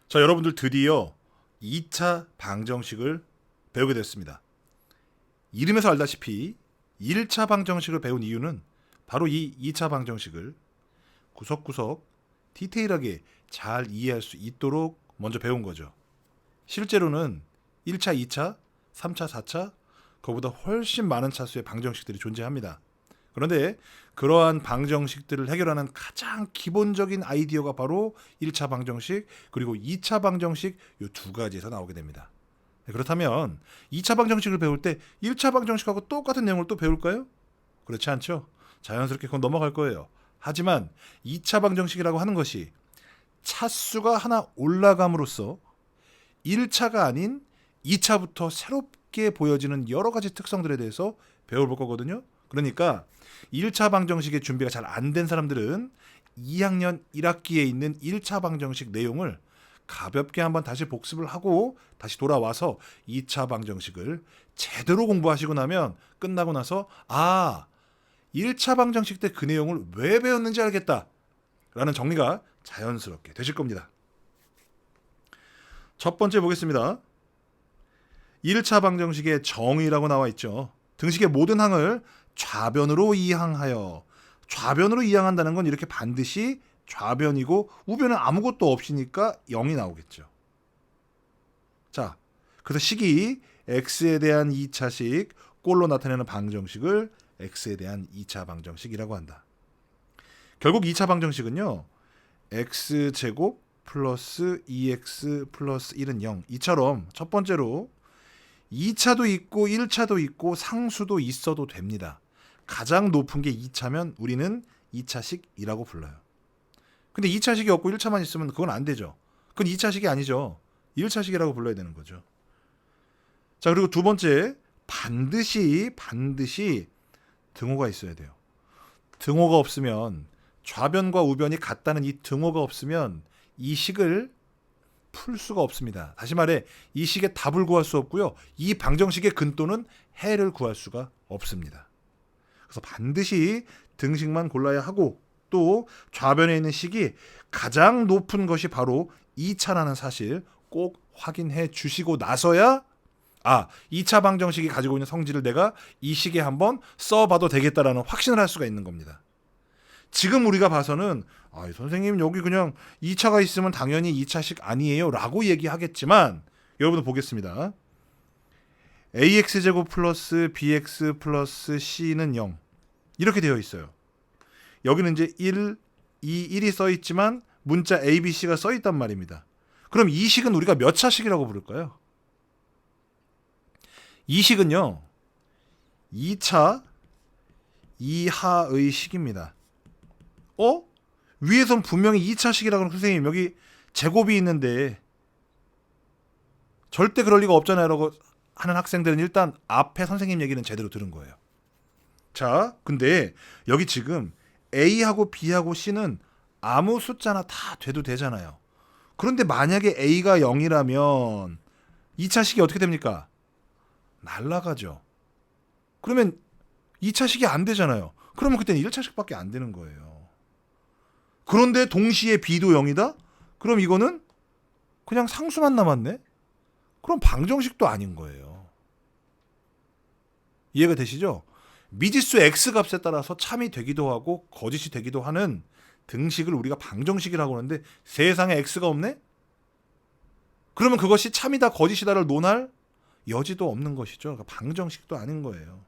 자, 여러분들 드디어 2차 방정식을 배우게 됐습니다. 이름에서 알다시피 1차 방정식을 배운 이유는 바로 이 2차 방정식을 구석구석 디테일하게 잘 이해할 수 있도록 먼저 배운 거죠. 실제로는 1차, 2차, 3차, 4차 그보다 훨씬 많은 차수의 방정식들이 존재합니다. 그런데 그러한 방정식들을 해결하는 가장 기본적인 아이디어가 바로 1차 방정식 그리고 2차 방정식 이 두 가지에서 나오게 됩니다. 그렇다면 2차 방정식을 배울 때 1차 방정식하고 똑같은 내용을 또 배울까요? 그렇지 않죠. 자연스럽게 그건 넘어갈 거예요. 하지만 2차 방정식이라고 하는 것이 차수가 하나 올라감으로써 1차가 아닌 2차부터 새롭게 보여지는 여러 가지 특성들에 대해서 배워볼 거거든요. 그러니까 1차 방정식의 준비가 잘 안 된 사람들은 2학년 1학기에 있는 1차 방정식 내용을 가볍게 한번 다시 복습을 하고 다시 돌아와서 2차 방정식을 제대로 공부하시고 나면 끝나고 나서 1차 방정식 때 그 내용을 왜 배웠는지 알겠다 라는 정리가 자연스럽게 되실 겁니다. 첫 번째 보겠습니다. 1차 방정식의 정의라고 나와 있죠. 등식의 모든 항을 좌변으로 이항하여. 좌변으로 이항한다는 건 이렇게 반드시 좌변이고 우변은 아무것도 없으니까 0이 나오겠죠. 자, 그래서 식이 x에 대한 2차식 꼴로 나타내는 방정식을 x에 대한 2차 방정식이라고 한다. 결국 2차 방정식은요. x제곱 플러스 2x 플러스 1은 0. 이처럼 첫 번째로 2차도 있고 1차도 있고 상수도 있어도 됩니다. 가장 높은 게 2차면 우리는 2차식이라고 불러요. 근데 2차식이 없고 1차만 있으면 그건 안 되죠. 그건 2차식이 아니죠. 1차식이라고 불러야 되는 거죠. 자, 그리고 두 번째, 반드시 등호가 있어야 돼요. 등호가 없으면 좌변과 우변이 같다는 이 등호가 없으면 이 식을 풀 수가 없습니다. 다시 말해 이 식의 답을 구할 수 없고요. 이 방정식의 근또는 해를 구할 수가 없습니다. 그래서 반드시 등식만 골라야 하고 또 좌변에 있는 식이 가장 높은 것이 바로 2차라는 사실 꼭 확인해 주시고 나서야 2차 방정식이 가지고 있는 성질을 내가 이 식에 한번 써봐도 되겠다라는 확신을 할 수가 있는 겁니다. 지금 우리가 봐서는 선생님 여기 그냥 2차가 있으면 당연히 2차식 아니에요 라고 얘기하겠지만 여러분 보겠습니다. ax제곱 플러스 bx 플러스 c는 0 이렇게 되어 있어요. 여기는 이제 1이 써있지만 문자 abc가 써있단 말입니다. 그럼 이 식은 우리가 몇 차식이라고 부를까요? 이 식은요 2차 이하의 식입니다. 위에선 분명히 2차식이라고 하는 선생님 여기 제곱이 있는데 절대 그럴 리가 없잖아요 라고 하는 학생들은 일단 앞에 선생님 얘기는 제대로 들은 거예요. 자, 근데 여기 지금 A하고 B하고 C는 아무 숫자나 다 돼도 되잖아요. 그런데 만약에 A가 0이라면 2차식이 어떻게 됩니까? 날아가죠. 그러면 2차식이 안 되잖아요. 그러면 그때는 1차식밖에 안 되는 거예요. 그런데 동시에 B도 0이다? 그럼 이거는 그냥 상수만 남았네? 그럼 방정식도 아닌 거예요. 이해가 되시죠? 미지수 X값에 따라서 참이 되기도 하고 거짓이 되기도 하는 등식을 우리가 방정식이라고 하는데 세상에 X가 없네? 그러면 그것이 참이다 거짓이다를 논할 여지도 없는 것이죠. 그러니까 방정식도 아닌 거예요.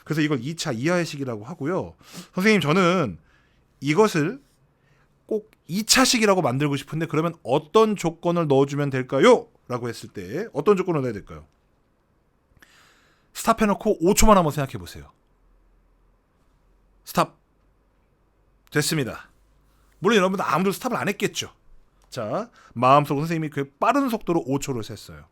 그래서 이걸 2차 이하의 식이라고 하고요. 선생님 저는 이것을 꼭 2차식이라고 만들고 싶은데 그러면 어떤 조건을 넣어주면 될까요? 라고 했을 때 어떤 조건을 넣어야 될까요? 스탑해놓고 5초만 한번 생각해 보세요. 스탑. 됐습니다. 물론 여러분들 아무도 스탑을 안 했겠죠. 자, 마음속으로 선생님이 그 빠른 속도로 5초를 셌어요.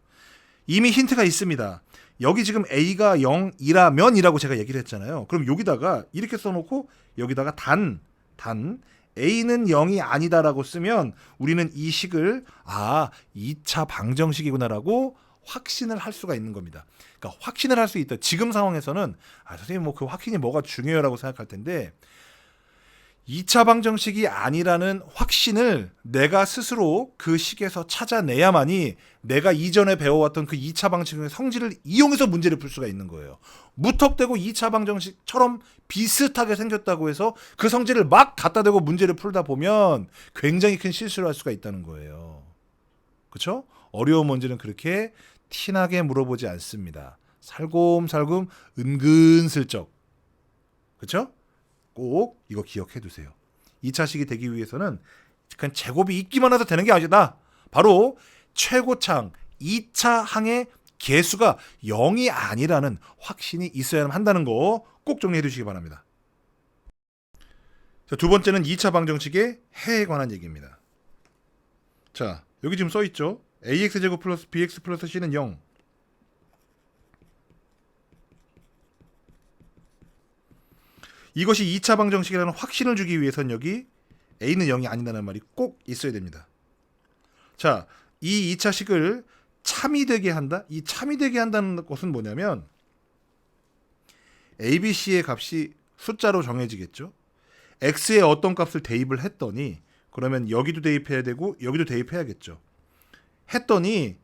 이미 힌트가 있습니다. 여기 지금 A가 0이라면 이라고 제가 얘기를 했잖아요. 그럼 여기다가 이렇게 써놓고 여기다가 단 A는 0이 아니다라고 쓰면 우리는 이 식을 2차 방정식이구나라고 확신을 할 수가 있는 겁니다. 그러니까 확신을 할 수 있다. 지금 상황에서는 선생님 그 확신이 뭐가 중요해요라고 생각할 텐데 2차 방정식이 아니라는 확신을 내가 스스로 그 식에서 찾아내야만이 내가 이전에 배워왔던 그 2차 방정식의 성질을 이용해서 문제를 풀 수가 있는 거예요. 무턱대고 2차 방정식처럼 비슷하게 생겼다고 해서 그 성질을 막 갖다 대고 문제를 풀다 보면 굉장히 큰 실수를 할 수가 있다는 거예요. 그렇죠? 어려운 문제는 그렇게 티나게 물어보지 않습니다. 살곰살곰 은근슬쩍. 그렇죠? 꼭 이거 기억해 두세요. 2차식이 되기 위해서는 그냥 제곱이 있기만 해도 되는 게 아니다. 바로 최고창 2차 항의 개수가 0이 아니라는 확신이 있어야 한다는 거 꼭 정리해 두시기 바랍니다. 자, 두 번째는 2차 방정식의 해에 관한 얘기입니다. 자, 여기 지금 써 있죠. ax제곱 플러스 bx 플러스 c는 0. 이것이 2차 방정식이라는 확신을 주기 위해서는 여기 a는 0이 아니라는 말이 꼭 있어야 됩니다. 자, 이 2차식을 참이 되게 한다? 이 참이 되게 한다는 것은 뭐냐면 a, b, c의 값이 숫자로 정해지겠죠. x에 어떤 값을 대입을 했더니 그러면 여기도 대입해야 되고 여기도 대입해야겠죠. 했더니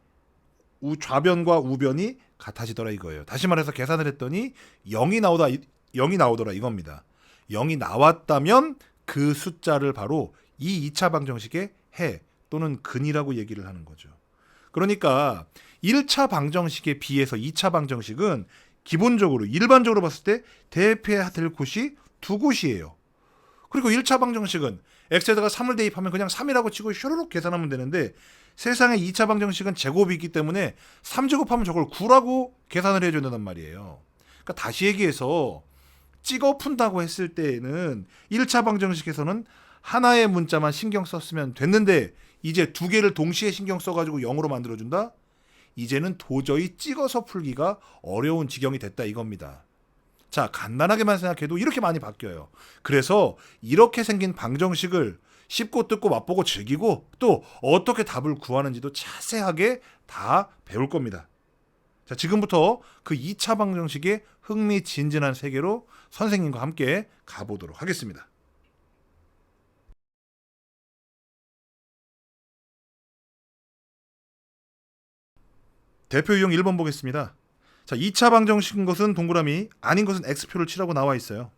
좌변과 우변이 같아지더라 이거예요. 다시 말해서 계산을 했더니 0이 나오더라 이겁니다. 0이 나왔다면 그 숫자를 바로 이 2차 방정식의 해 또는 근이라고 얘기를 하는 거죠. 그러니까 1차 방정식에 비해서 2차 방정식은 기본적으로 일반적으로 봤을 때 대입해야 될 곳이 두 곳이에요. 그리고 1차 방정식은 x에다가 3을 대입하면 그냥 3이라고 치고 슈르륵 계산하면 되는데 세상에 2차 방정식은 제곱이 있기 때문에 3제곱하면 저걸 9라고 계산을 해줘야 된단 말이에요. 그러니까 다시 얘기해서 찍어 푼다고 했을 때에는 1차 방정식에서는 하나의 문자만 신경 썼으면 됐는데 이제 두 개를 동시에 신경 써가지고 0으로 만들어준다? 이제는 도저히 찍어서 풀기가 어려운 지경이 됐다 이겁니다. 자, 간단하게만 생각해도 이렇게 많이 바뀌어요. 그래서 이렇게 생긴 방정식을 씹고 뜯고 맛보고 즐기고 또 어떻게 답을 구하는지도 자세하게 다 배울 겁니다. 자, 지금부터 그 2차 방정식의 흥미진진한 세계로 선생님과 함께 가보도록 하겠습니다. 대표 유형 1번 보겠습니다. 자, 2차 방정식인 것은 동그라미, 아닌 것은 X표를 치라고 나와 있어요.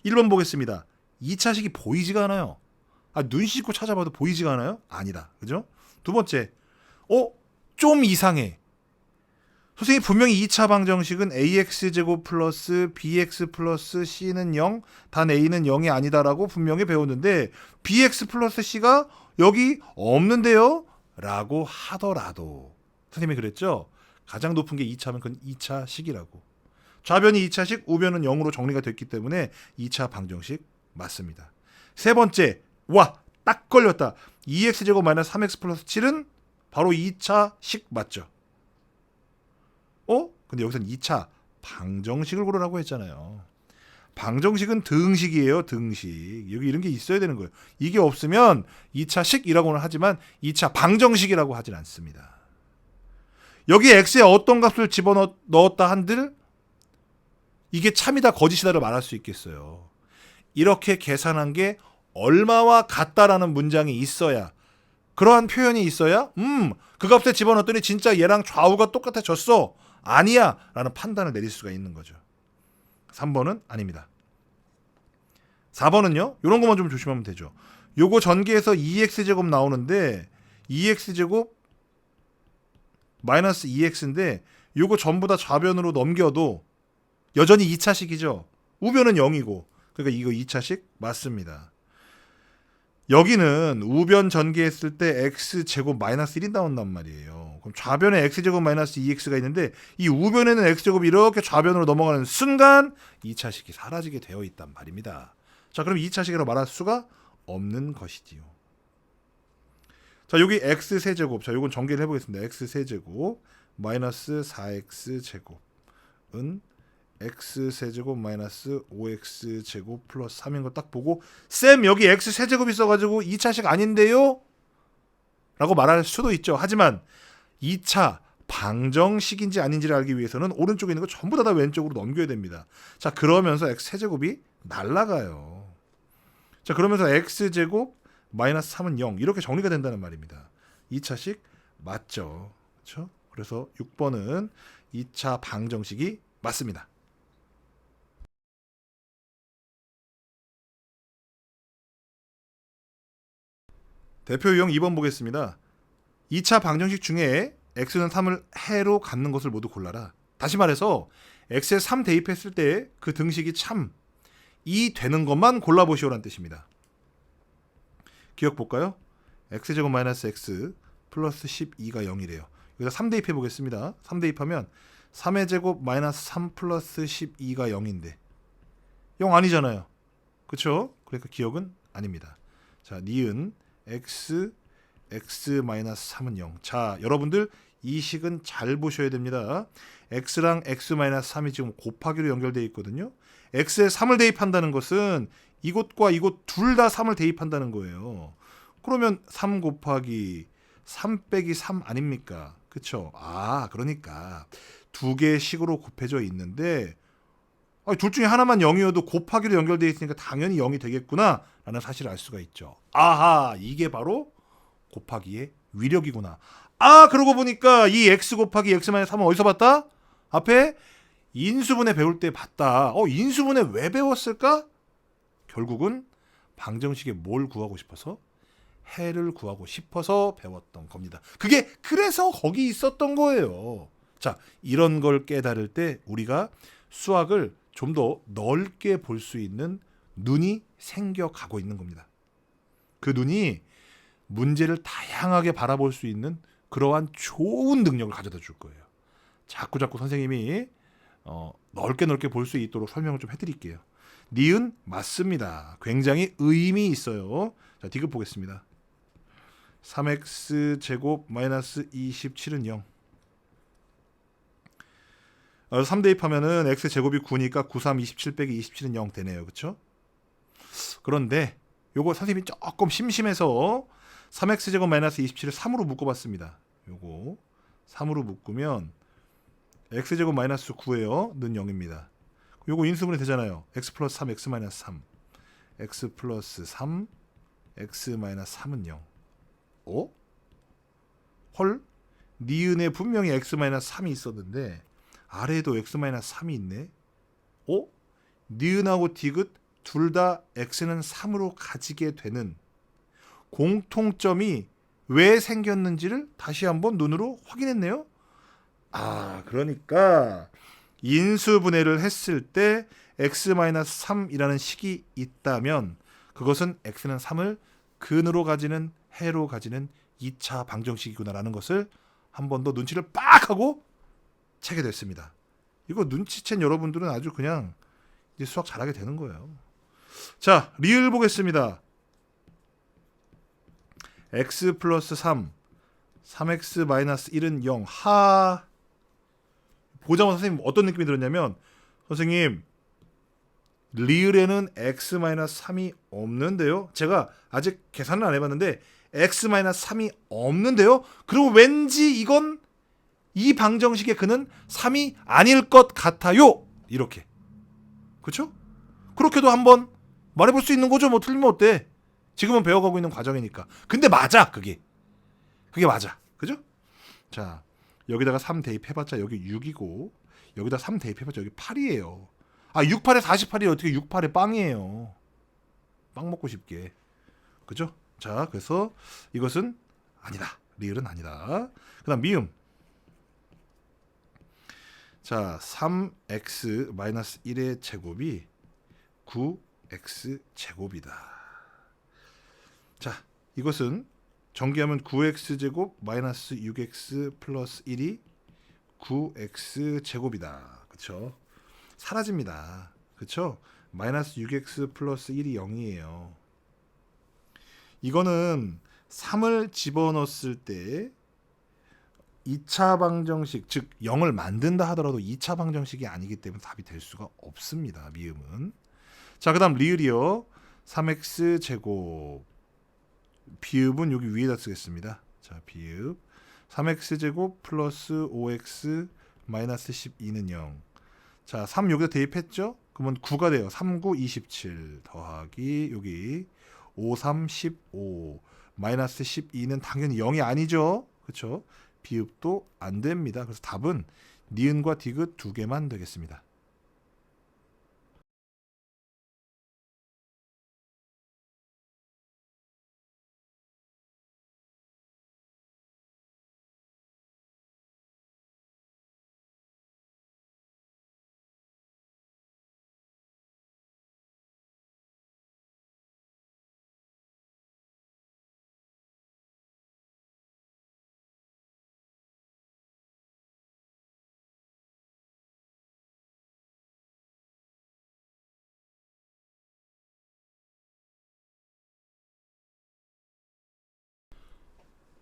1번 보겠습니다. 2차식이 보이지가 않아요. 눈 씻고 찾아봐도 보이지가 않아요? 아니다. 그죠? 두 번째, 좀 이상해. 선생님 분명히 2차 방정식은 ax제곱 플러스 bx 플러스 c는 0, 단 a는 0이 아니다라고 분명히 배웠는데 bx 플러스 c가 여기 없는데요? 라고 하더라도 선생님이 그랬죠? 가장 높은 게 2차면 그건 2차식이라고. 좌변이 2차식, 우변은 0으로 정리가 됐기 때문에 2차 방정식 맞습니다. 세 번째, 딱 걸렸다. 2x제곱 마이너스 3x 플러스 7은 바로 2차식 맞죠? 근데 여기서는 2차 방정식을 고르라고 했잖아요. 방정식은 등식이에요. 등식. 여기 이런 게 있어야 되는 거예요. 이게 없으면 2차식이라고는 하지만 2차 방정식이라고 하진 않습니다. 여기 x에 어떤 값을 집어넣었다 한들 이게 참이다 거짓이다를 말할 수 있겠어요. 이렇게 계산한 게 얼마와 같다라는 문장이 있어야, 그러한 표현이 있어야 그 값에 집어넣었더니 진짜 얘랑 좌우가 똑같아졌어, 아니야 라는 판단을 내릴 수가 있는 거죠. 3번은 아닙니다. 4번은요 이런 것만 좀 조심하면 되죠. 요거 전개해서 2x제곱 나오는데 2x제곱 마이너스 2x인데 요거 전부 다 좌변으로 넘겨도 여전히 2차식이죠. 우변은 0이고 그러니까 이거 2차식 맞습니다. 여기는 우변 전개했을 때 x제곱 마이너스 1이 나온단 말이에요. 그럼 좌변에 x제곱 마이너스 2x가 있는데 이 우변에는 x제곱이 이렇게 좌변으로 넘어가는 순간 2차식이 사라지게 되어 있단 말입니다. 자, 그럼 2차식이라고 말할 수가 없는 것이지요. 자, 여기 x 세제곱. 자, 요건 전개를 해보겠습니다. x 세제곱 마이너스 4x 제곱은 x 세제곱 마이너스 5x 제곱 플러스 3인 거 딱 보고 쌤 여기 x 세제곱 있어가지고 2차식 아닌데요? 라고 말할 수도 있죠. 하지만 2차 방정식인지 아닌지를 알기 위해서는 오른쪽에 있는 거 전부 다 왼쪽으로 넘겨야 됩니다. 자, 그러면서 x 세제곱이 날라가요. 자, 그러면서 x제곱 마이너스 3은 0 이렇게 정리가 된다는 말입니다. 2차식 맞죠. 그렇죠? 그래서 6번은 2차 방정식이 맞습니다. 대표 유형 2번 보겠습니다. 2차 방정식 중에 x는 3을 해로 갖는 것을 모두 골라라. 다시 말해서 x에 3 대입했을 때 그 등식이 참 이 되는 것만 골라보시오라는 뜻입니다. 기억 볼까요? x제곱 마이너스 x 플러스 12가 0이래요. 여기다 3 대입해 보겠습니다. 3 대입하면 3의 제곱 마이너스 3 플러스 12가 0인데 0 아니잖아요. 그쵸? 그러니까 기억은 아닙니다. 자, 니은 x 마이너스 3은 0. 자, 여러분들 이 식은 잘 보셔야 됩니다. x랑 x 마이너스 3이 지금 곱하기로 연결되어 있거든요. x에 3을 대입한다는 것은 이곳과 이곳 둘 다 3을 대입한다는 거예요. 그러면 3 곱하기 3 빼기 3 아닙니까? 그쵸? 아, 그러니까 두 개의 식으로 곱해져 있는데 둘 중에 하나만 0이어도 곱하기로 연결되어 있으니까 당연히 0이 되겠구나 라는 사실을 알 수가 있죠. 아하, 이게 바로 곱하기의 위력이구나. 아, 그러고 보니까 이 x 곱하기 x-3은 어디서 봤다? 앞에 인수분해 배울 때 봤다. 인수분해 왜 배웠을까? 결국은 방정식에 뭘 구하고 싶어서? 해를 구하고 싶어서 배웠던 겁니다. 그게 그래서 거기 있었던 거예요. 자, 이런 걸 깨달을 때 우리가 수학을 좀 더 넓게 볼 수 있는 눈이 생겨가고 있는 겁니다. 그 눈이 문제를 다양하게 바라볼 수 있는 그러한 좋은 능력을 가져다 줄 거예요. 자꾸 선생님이 넓게 볼 수 있도록 설명을 좀 해드릴게요. 니은 맞습니다. 굉장히 의미 있어요. 자, 디귿 보겠습니다. 3x 제곱 마이너스 27은 0. 3 대입하면은 x 제곱이 9니까 9, 3, 27 빼기 27은 0 되네요. 그렇죠? 그런데 요거 선생님이 조금 심심해서 3x 제곱 마이너스 27을 3으로 묶어봤습니다. 요거 3으로 묶으면 x 제곱 마이너스 9예요. 는 0입니다. 요거 인수분해 되잖아요. x 플러스 3, x 마이너스 3, x 플러스 3, x 마이너스 3은 0. 헐? 니은에 분명히 x 마이너스 3이 있었는데 아래에도 x 마이너스 3이 있네. 니은하고 디귿 둘 다 x는 3으로 가지게 되는 공통점이 왜 생겼는지를 다시 한번 눈으로 확인했네요. 아, 그러니까 인수분해를 했을 때 x-3이라는 식이 있다면 그것은 x는 3을 근으로 가지는 해로 가지는 2차 방정식이구나라는 것을 한 번 더 눈치를 빡 하고 채게 됐습니다. 이거 눈치챈 여러분들은 아주 그냥 이제 수학 잘하게 되는 거예요. 자, 리을 보겠습니다. x 플러스 3, 3x 마이너스 1은 0. 보자마자 선생님 어떤 느낌이 들었냐면, 선생님 리을에는 x 마이너스 3이 없는데요. 제가 아직 계산을 안 해봤는데 x 마이너스 3이 없는데요. 그리고 왠지 이건 이 방정식의 근은 3이 아닐 것 같아요. 이렇게. 그렇죠? 그렇게도 한번 말해볼 수 있는 거죠. 뭐 틀리면 어때? 지금은 배워가고 있는 과정이니까. 근데 맞아. 그게 맞아. 그죠? 자, 여기다가 3 대입해봤자 여기 6이고 여기다 3 대입해봤자 여기 8이에요. 6, 8에 48이 어떻게 6, 8에 빵이에요. 빵 먹고 싶게. 그죠? 자, 그래서 이것은 아니다. 리을은 아니다. 그 다음 미음. 자, 3x-1의 제곱이 9x 제곱이다. 자, 이것은 전개하면 9x 제곱 마이너스 6x 플러스 1이 9x 제곱이다. 그쵸? 사라집니다. 그쵸? 마이너스 6x 플러스 1이 0이에요. 이거는 3을 집어넣었을 때 2차 방정식, 즉 0을 만든다 하더라도 2차 방정식이 아니기 때문에 답이 될 수가 없습니다. 미음은. 자, 그 다음 리을이요. 3x 제곱. 비읍은 여기 위에다 쓰겠습니다. 자, 비읍 3x 제곱 플러스 5x 마이너스 12는 0. 자, 3 여기다 대입했죠? 그러면 9가 돼요. 3, 9, 27 더하기 여기 5, 3, 15. 마이너스 12는 당연히 0이 아니죠. 그렇죠? 비읍도 안 됩니다. 그래서 답은 니은과 디귿 두 개만 되겠습니다.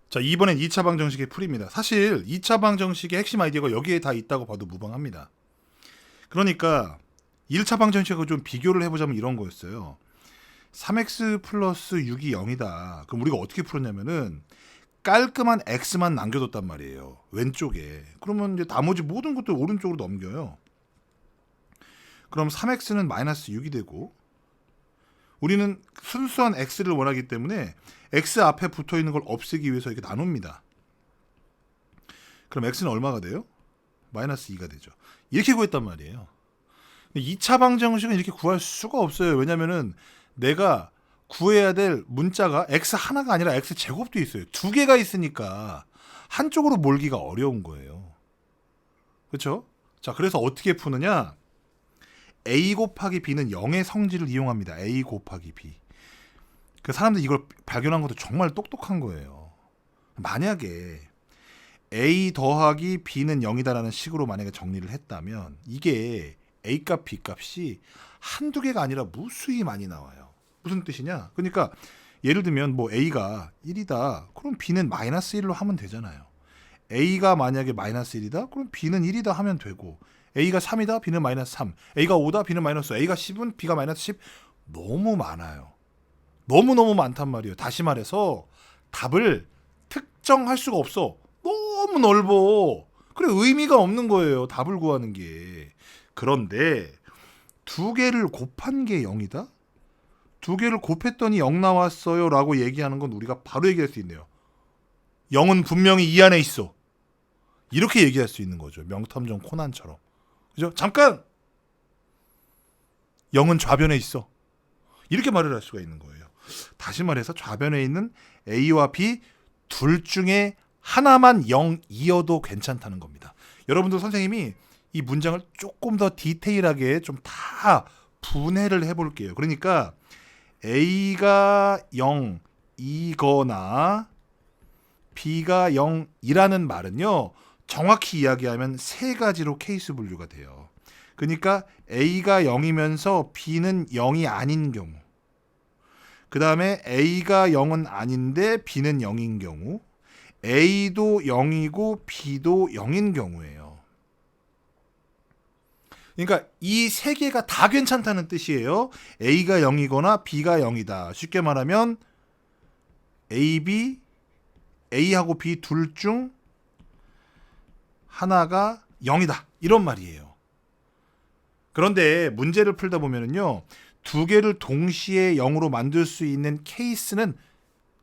자, 이번엔 2차 방정식의 풀이입니다. 사실 2차 방정식의 핵심 아이디어가 여기에 다 있다고 봐도 무방합니다. 그러니까 1차 방정식하고 좀 비교를 해보자면 이런 거였어요. 3x 플러스 6이 0이다. 그럼 우리가 어떻게 풀었냐면은 깔끔한 x만 남겨뒀단 말이에요. 왼쪽에. 그러면 이제 나머지 모든 것들 오른쪽으로 넘겨요. 그럼 3x는 마이너스 6이 되고 우리는 순수한 x를 원하기 때문에 x 앞에 붙어있는 걸 없애기 위해서 이렇게 나눕니다. 그럼 x는 얼마가 돼요? 마이너스 2가 되죠. 이렇게 구했단 말이에요. 2차 방정식은 이렇게 구할 수가 없어요. 왜냐면은 내가 구해야 될 문자가 x 하나가 아니라 x 제곱도 있어요. 두 개가 있으니까 한쪽으로 몰기가 어려운 거예요. 그렇죠? 자, 그래서 어떻게 푸느냐? a 곱하기 b는 0의 성질을 이용합니다. a 곱하기 b. 그 사람들이 이걸 발견한 것도 정말 똑똑한 거예요. 만약에 a 더하기 b는 0이다라는 식으로 만약에 정리를 했다면 이게 a 값, b 값이 한두 개가 아니라 무수히 많이 나와요. 무슨 뜻이냐? 그러니까 예를 들면 뭐 a가 1이다. 그럼 b는 마이너스 1로 하면 되잖아요. a가 만약에 마이너스 1이다. 그럼 b는 1이다 하면 되고 a가 3이다. b는 마이너스 3. a가 5다. b는 마이너스 5. a가 10은 b가 마이너스 10. 너무 많아요. 너무너무 많단 말이에요. 다시 말해서 답을 특정할 수가 없어. 너무 넓어. 그래 의미가 없는 거예요. 답을 구하는 게. 그런데 두 개를 곱한 게 0이다? 두 개를 곱했더니 0 나왔어요 라고 얘기하는 건 우리가 바로 얘기할 수 있네요. 0은 분명히 이 안에 있어. 이렇게 얘기할 수 있는 거죠. 명탐정 코난처럼. 그죠? 잠깐! 0은 좌변에 있어. 이렇게 말을 할 수가 있는 거예요. 다시 말해서 좌변에 있는 A와 B 둘 중에 하나만 0이어도 괜찮다는 겁니다. 여러분들 선생님이 이 문장을 조금 더 디테일하게 좀 다 분해를 해볼게요. 그러니까 A가 0이거나 B가 0이라는 말은요. 정확히 이야기하면 세 가지로 케이스 분류가 돼요. 그러니까 A가 0이면서 B는 0이 아닌 경우, 그 다음에 A가 0은 아닌데 B는 0인 경우, A도 0이고 B도 0인 경우예요. 그러니까 이 세 개가 다 괜찮다는 뜻이에요. A가 0이거나 B가 0이다. 쉽게 말하면 A하고 B 둘 중 하나가 0이다. 이런 말이에요. 그런데 문제를 풀다 보면은요. 두 개를 동시에 0으로 만들 수 있는 케이스는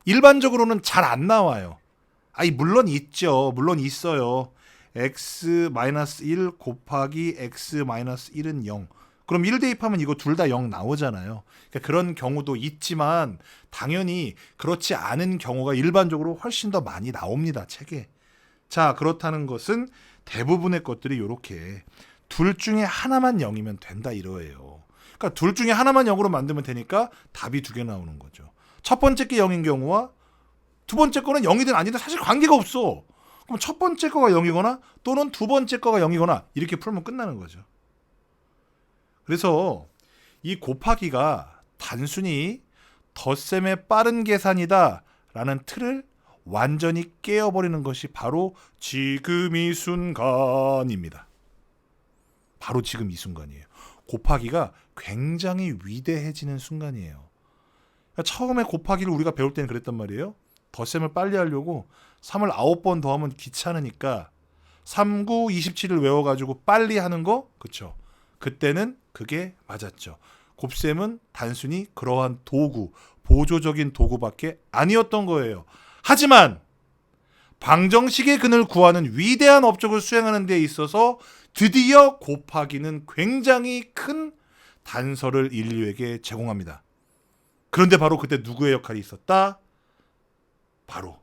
일반적으로는 잘 안 나와요. 물론 있죠. 물론 있어요. x-1 곱하기 x-1은 0. 그럼 1 대입하면 이거 둘 다 0 나오잖아요. 그러니까 그런 경우도 있지만 당연히 그렇지 않은 경우가 일반적으로 훨씬 더 많이 나옵니다. 책에. 자, 그렇다는 것은 대부분의 것들이 이렇게 둘 중에 하나만 0이면 된다 이거예요. 그러니까 둘 중에 하나만 0으로 만들면 되니까 답이 두 개 나오는 거죠. 첫 번째 게 0인 경우와 두 번째 거는 0이든 아니든 사실 관계가 없어. 그럼 첫 번째 거가 0이거나 또는 두 번째 거가 0이거나 이렇게 풀면 끝나는 거죠. 그래서 이 곱하기가 단순히 덧셈의 빠른 계산이다 라는 틀을 완전히 깨어버리는 것이 바로 지금 이 순간입니다. 바로 지금 이 순간이에요. 곱하기가 굉장히 위대해지는 순간이에요. 그러니까 처음에 곱하기를 우리가 배울 때는 그랬단 말이에요. 덧셈을 빨리 하려고 3을 9번 더하면 귀찮으니까 3, 9, 27을 외워가지고 빨리 하는 거, 그쵸? 그때는 그게 맞았죠. 곱셈은 단순히 그러한 도구, 보조적인 도구밖에 아니었던 거예요. 하지만 방정식의 근을 구하는 위대한 업적을 수행하는 데 있어서 드디어 곱하기는 굉장히 큰 단서를 인류에게 제공합니다. 그런데 바로 그때 누구의 역할이 있었다? 바로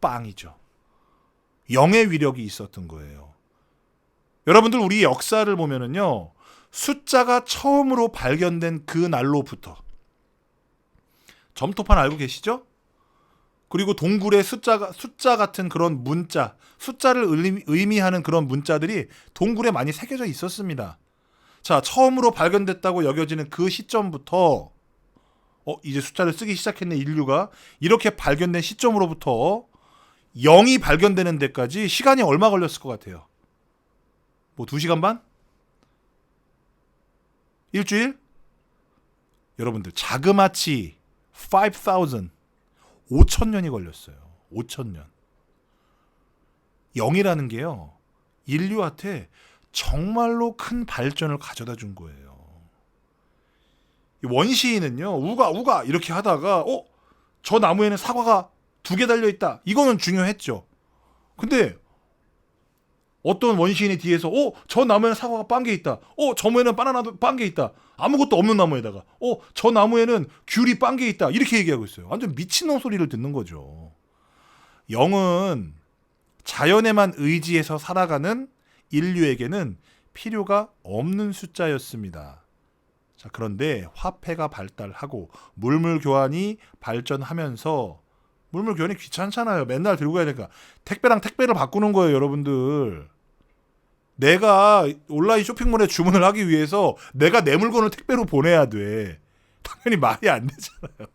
빵이죠. 0의 위력이 있었던 거예요. 여러분들 우리 역사를 보면은요. 숫자가 처음으로 발견된 그 날로부터 점토판 알고 계시죠? 그리고 동굴에 숫자 같은 그런 문자, 숫자를 의미하는 그런 문자들이 동굴에 많이 새겨져 있었습니다. 자, 처음으로 발견됐다고 여겨지는 그 시점부터 이제 숫자를 쓰기 시작했네 인류가. 이렇게 발견된 시점으로부터 0이 발견되는 데까지 시간이 얼마 걸렸을 것 같아요? 뭐 2시간 반? 일주일? 여러분들 자그마치 5,000년이 걸렸어요. 5,000년. 0이라는 게요. 인류한테 정말로 큰 발전을 가져다 준 거예요. 원시인은요. 우가 이렇게 하다가 저 나무에는 사과가 2개 달려있다. 이거는 중요했죠. 근데 어떤 원시인이 뒤에서 저 나무에는 사과가 빵개 있다. 저 나무에는 바나나도 빵개 있다. 아무것도 없는 나무에다가 저 나무에는 귤이 빵개 있다. 이렇게 얘기하고 있어요. 완전 미친놈 소리를 듣는 거죠. 영은 자연에만 의지해서 살아가는 인류에게는 필요가 없는 숫자였습니다. 자, 그런데 화폐가 발달하고 물물 교환이 발전하면서 물물 교환이 귀찮잖아요. 맨날 들고 가야 되니까 택배랑 택배를 바꾸는 거예요, 여러분들. 내가 온라인 쇼핑몰에 주문을 하기 위해서 내가 내 물건을 택배로 보내야 돼. 당연히 말이 안 되잖아요.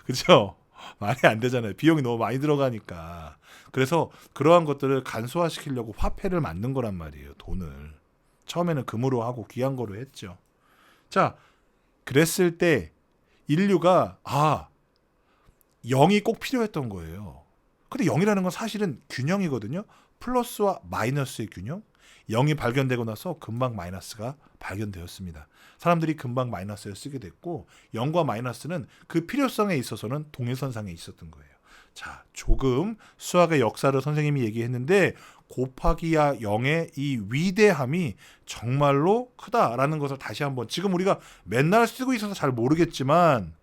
그죠? 말이 안 되잖아요. 비용이 너무 많이 들어가니까. 그래서 그러한 것들을 간소화시키려고 화폐를 만든 거란 말이에요. 돈을. 처음에는 금으로 하고 귀한 거로 했죠. 자, 그랬을 때 인류가 0이 꼭 필요했던 거예요. 근데 0이라는 건 사실은 균형이거든요. 플러스와 마이너스의 균형. 0이 발견되고 나서 금방 마이너스가 발견되었습니다. 사람들이 금방 마이너스를 쓰게 됐고 0과 마이너스는 그 필요성에 있어서는 동일선상에 있었던 거예요. 자, 조금 수학의 역사를 선생님이 얘기했는데 곱하기와 0의 이 위대함이 정말로 크다라는 것을 다시 한번 지금 우리가 맨날 쓰고 있어서 잘 모르겠지만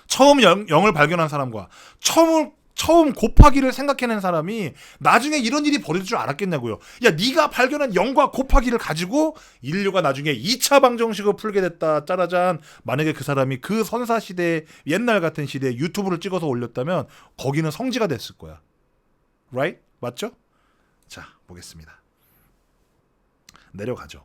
처음 0을 발견한 사람과 처음 곱하기를 생각해낸 사람이 나중에 이런 일이 벌어질 줄 알았겠냐고요. 야, 네가 발견한 0과 곱하기를 가지고 인류가 나중에 2차 방정식을 풀게 됐다. 짜라잔. 만약에 그 사람이 그 선사시대 옛날 같은 시대에 유튜브를 찍어서 올렸다면 거기는 성지가 됐을 거야. Right? 맞죠? 자, 보겠습니다. 내려가죠.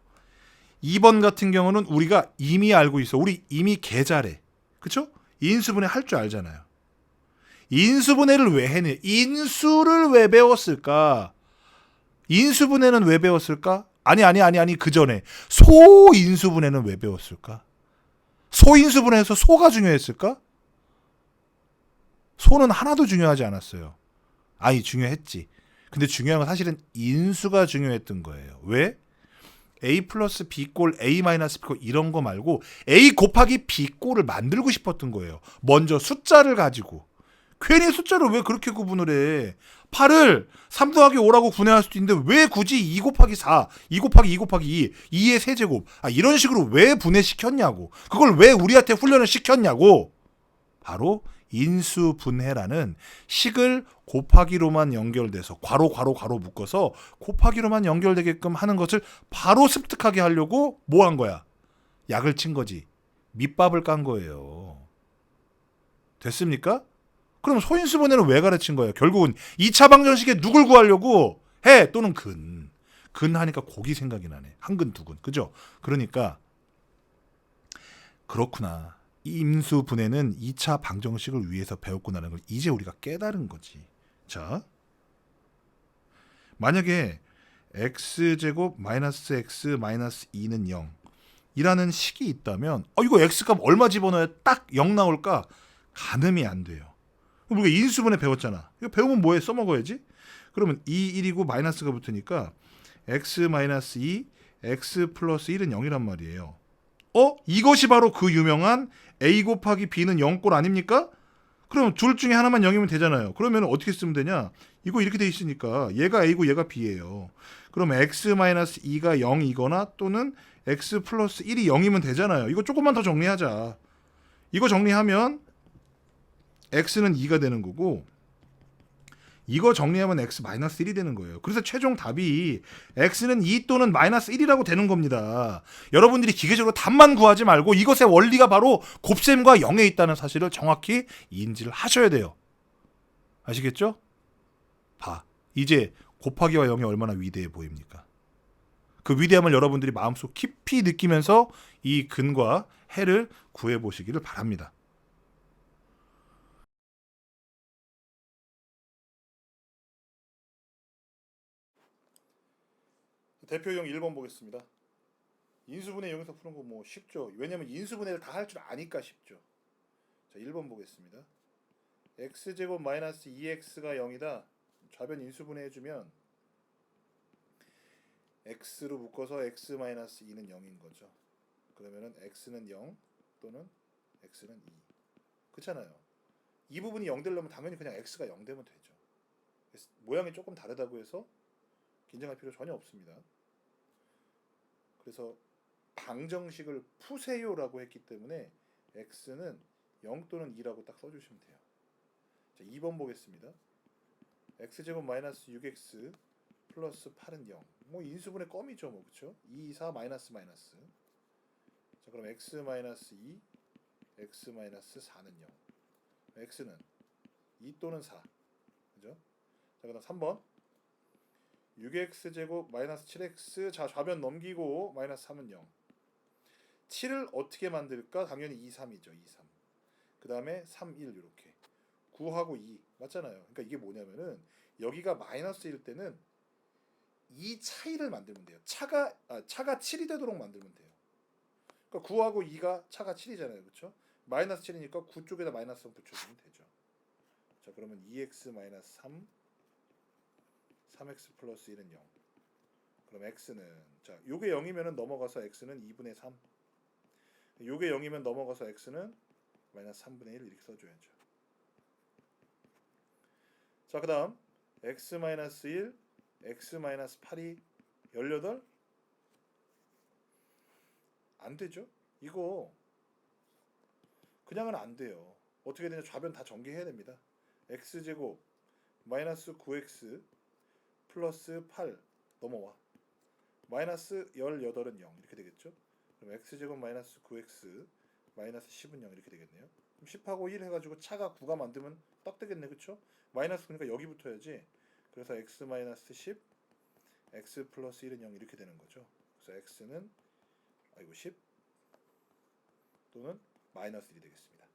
2번 같은 경우는 우리가 이미 알고 있어. 우리 이미 계잘해. 그쵸? 인수분해 할 줄 알잖아요. 인수분해를 왜 했니? 인수를 왜 배웠을까? 인수분해는 왜 배웠을까? 아니 그 전에 소인수분해는 왜 배웠을까? 소인수분해에서 소가 중요했을까? 소는 하나도 중요하지 않았어요. 아니, 중요했지. 근데 중요한 건 사실은 인수가 중요했던 거예요. 왜? A 플러스 B꼴, A 마이너스 B꼴 이런 거 말고 A 곱하기 B꼴을 만들고 싶었던 거예요. 먼저 숫자를 가지고. 괜히 숫자를 왜 그렇게 구분을 해? 8을 3 더하기 5라고 분해할 수도 있는데 왜 굳이 2 곱하기 4, 2 곱하기 2 곱하기 2, 2의 세제곱 이런 식으로 왜 분해시켰냐고. 그걸 왜 우리한테 훈련을 시켰냐고. 바로 인수분해라는 식을 곱하기로만 연결돼서 괄호 묶어서 곱하기로만 연결되게끔 하는 것을 바로 습득하게 하려고 뭐 한 거야? 약을 친 거지. 밑밥을 깐 거예요. 됐습니까? 그럼 소인수분해는 왜 가르친 거예요? 결국은 2차 방정식에 누굴 구하려고 해 또는 근. 근 하니까 고기 생각이 나네. 한 근, 두 근. 그죠? 그러니까 그렇구나. 임수분해는 2차 방정식을 위해서 배웠구나라는 걸 이제 우리가 깨달은 거지. 자, 만약에 x제곱 마이너스 x 마이너스 2는 0 이라는 식이 있다면 이거 x값 얼마 집어넣어야 딱 0 나올까? 가늠이 안 돼요. 우리가 인수분해 배웠잖아. 이거 배우면 뭐해? 써먹어야지. 그러면 2, 1이고 마이너스가 붙으니까 x 마이너스 2, x 플러스 1은 0이란 말이에요. 이것이 바로 그 유명한 A 곱하기 B는 0꼴 아닙니까? 그럼 둘 중에 하나만 0이면 되잖아요. 그러면 어떻게 쓰면 되냐? 이거 이렇게 돼 있으니까 얘가 A고 얘가 B예요. 그럼 X-2가 0이거나 또는 X 플러스 1이 0이면 되잖아요. 이거 조금만 더 정리하자. 이거 정리하면 X는 2가 되는 거고 이거 정리하면 X-1이 되는 거예요. 그래서 최종 답이 X는 2 또는 마이너스 1이라고 되는 겁니다. 여러분들이 기계적으로 답만 구하지 말고 이것의 원리가 바로 곱셈과 0에 있다는 사실을 정확히 인지를 하셔야 돼요. 아시겠죠? 이제 곱하기와 0이 얼마나 위대해 보입니까? 그 위대함을 여러분들이 마음속 깊이 느끼면서 이 근과 해를 구해보시기를 바랍니다. 대표형 1번 보겠습니다. 인수분해 여기서 푸는 거 뭐 쉽죠. 왜냐면 인수분해를 다 할 줄 아니까 쉽죠. 자, 1번 보겠습니다. x제곱 마이너스 2x가 0이다. 좌변 인수분해 해주면 x로 묶어서 x 마이너스 2는 0인 거죠. 그러면은 x는 0 또는 x는 2. 그렇잖아요. 이 부분이 0 되려면 당연히 그냥 x가 0 되면 되죠. 모양이 조금 다르다고 해서 긴장할 필요 전혀 없습니다. 그래서 방정식을 푸세요라고 했기 때문에 x는 0 또는 2라고 딱 써주시면 돼요. 자, 2번 보겠습니다. x제곱 마이너스 6x 플러스 8은 0. 뭐 인수분해 껌이죠, 뭐 그렇죠? 2, 4 마이너스 마이너스. 자, 그럼 x 마이너스 2, x 마이너스 4는 0. x는 2 또는 4. 그죠? 자, 그다음 3번. 6x 제곱 마이너스 7x. 자, 좌변 넘기고 마이너스 3은 0. 7을 어떻게 만들까? 당연히 2, 3이죠. 2, 3. 그 다음에 3, 1 이렇게. 9하고 2 맞잖아요. 그러니까 이게 뭐냐면은 여기가 마이너스일 때는 이 차이를 만들면 돼요. 차가 7이 되도록 만들면 돼요. 그러니까 9하고 2가 차가 7이잖아요. 그렇죠? 마이너스 7이니까 9 쪽에다 마이너스 3 붙여주면 되죠. 자, 그러면 2x 마이너스 3 3x 플러스 1은 0. 그럼 x는 자, 요게 0이면은 넘어가서 x는 2분의 3. 요게 0이면 넘어가서 x는 마이너스 3분의 1 이렇게 써줘야죠. 자, 그 다음 x 마이너스 1 x 마이너스 8이 18? 안 되죠? 이거 그냥은 안 돼요. 어떻게 되냐? 좌변 다 전개해야 됩니다. x제곱 마이너스 9x 플러스 8 넘어와. 마이너스 18은 0 이렇게 되겠죠? 그럼 x제곱 마이너스 9x 마이너스 10은 0 이렇게 되겠네요. 그럼 10하고 1 해가지고 차가 9가 만들면 딱 되겠네. 그쵸? 마이너스 그러니까 여기 붙어야지. 그래서 x 마이너스 10 x 플러스 1은 0 이렇게 되는 거죠. 그래서 x는 10 또는 마이너스 1이 되겠습니다.